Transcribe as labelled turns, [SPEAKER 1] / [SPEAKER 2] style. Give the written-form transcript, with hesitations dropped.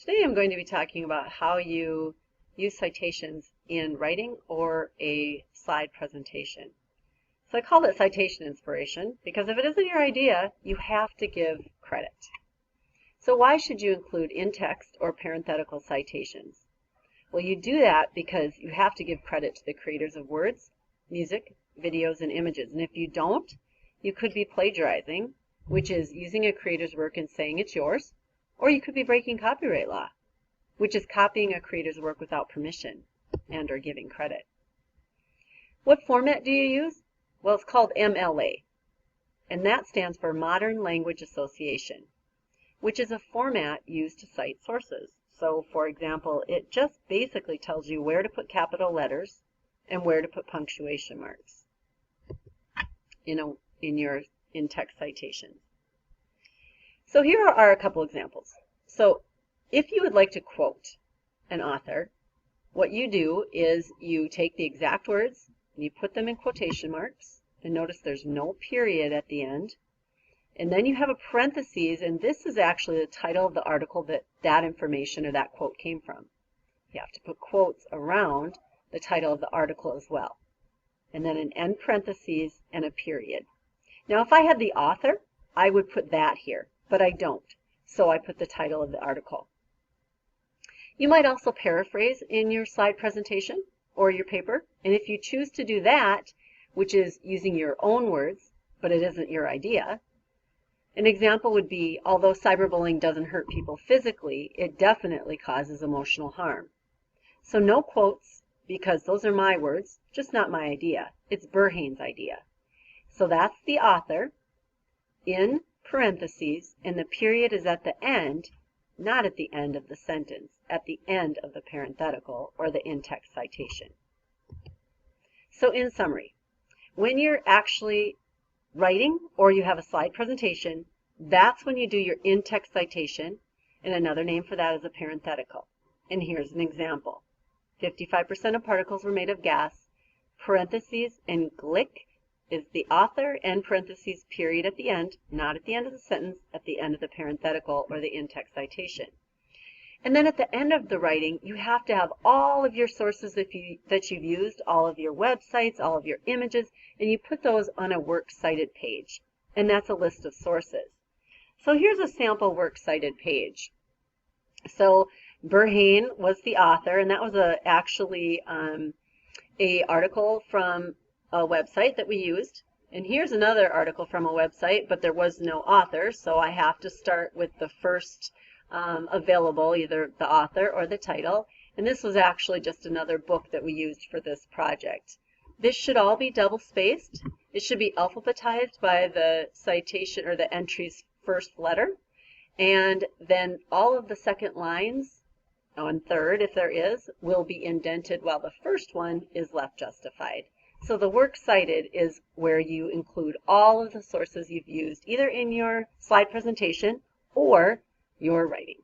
[SPEAKER 1] Today I'm going to be talking about how you use citations in writing or a slide presentation. So I called it citation inspiration because if it isn't your idea, you have to give credit. So why should you include in-text or parenthetical citations? Well, you do that because you have to give credit to the creators of words, music, videos, and images. And if you don't, you could be plagiarizing, which is using a creator's work and saying it's yours, or you could be breaking copyright law, which is copying a creator's work without permission and or giving credit. What format do you use? Well, it's called MLA, and that stands for Modern Language Association, which is a format used to cite sources. So, for example, it just basically tells you where to put capital letters and where to put punctuation marks in your in-text citations. So here are a couple examples. So if you would like to quote an author, what you do is you take the exact words and you put them in quotation marks, and notice there's no period at the end. And then you have a parentheses, and this is actually the title of the article that information or that quote came from. You have to put quotes around the title of the article as well. And then an end parentheses and a period. Now if I had the author, I would put that here, but I don't. So I put the title of the article. You might also paraphrase in your slide presentation or your paper. And if you choose to do that, which is using your own words, but it isn't your idea, an example would be, although cyberbullying doesn't hurt people physically, it definitely causes emotional harm. So no quotes, because those are my words, just not my idea. It's Burhane's idea. So that's the author in parentheses, and the period is at the end, not at the end of the sentence, at the end of the parenthetical or the in-text citation. So in summary, when you're actually writing or you have a slide presentation, that's when you do your in-text citation, and another name for that is a parenthetical. And here's an example. 55% of particles were made of gas, parentheses and glick is the author, and parentheses, period at the end, not at the end of the sentence, at the end of the parenthetical or the in-text citation. And then at the end of the writing, you have to have all of your sources that you've used, all of your websites, all of your images, and you put those on a works cited page. And that's a list of sources. So here's a sample works cited page. So Burhane was the author, and that was actually an article from a website that we used. And here's another article from a website, but there was no author, so I have to start with the first available, either the author or the title. And this was actually just another book that we used for this project. This should all be double spaced. It should be alphabetized by the citation or the entry's first letter. And then all of the second lines, and third if there is, will be indented while the first one is left justified. So the works cited is where you include all of the sources you've used, either in your slide presentation or your writing.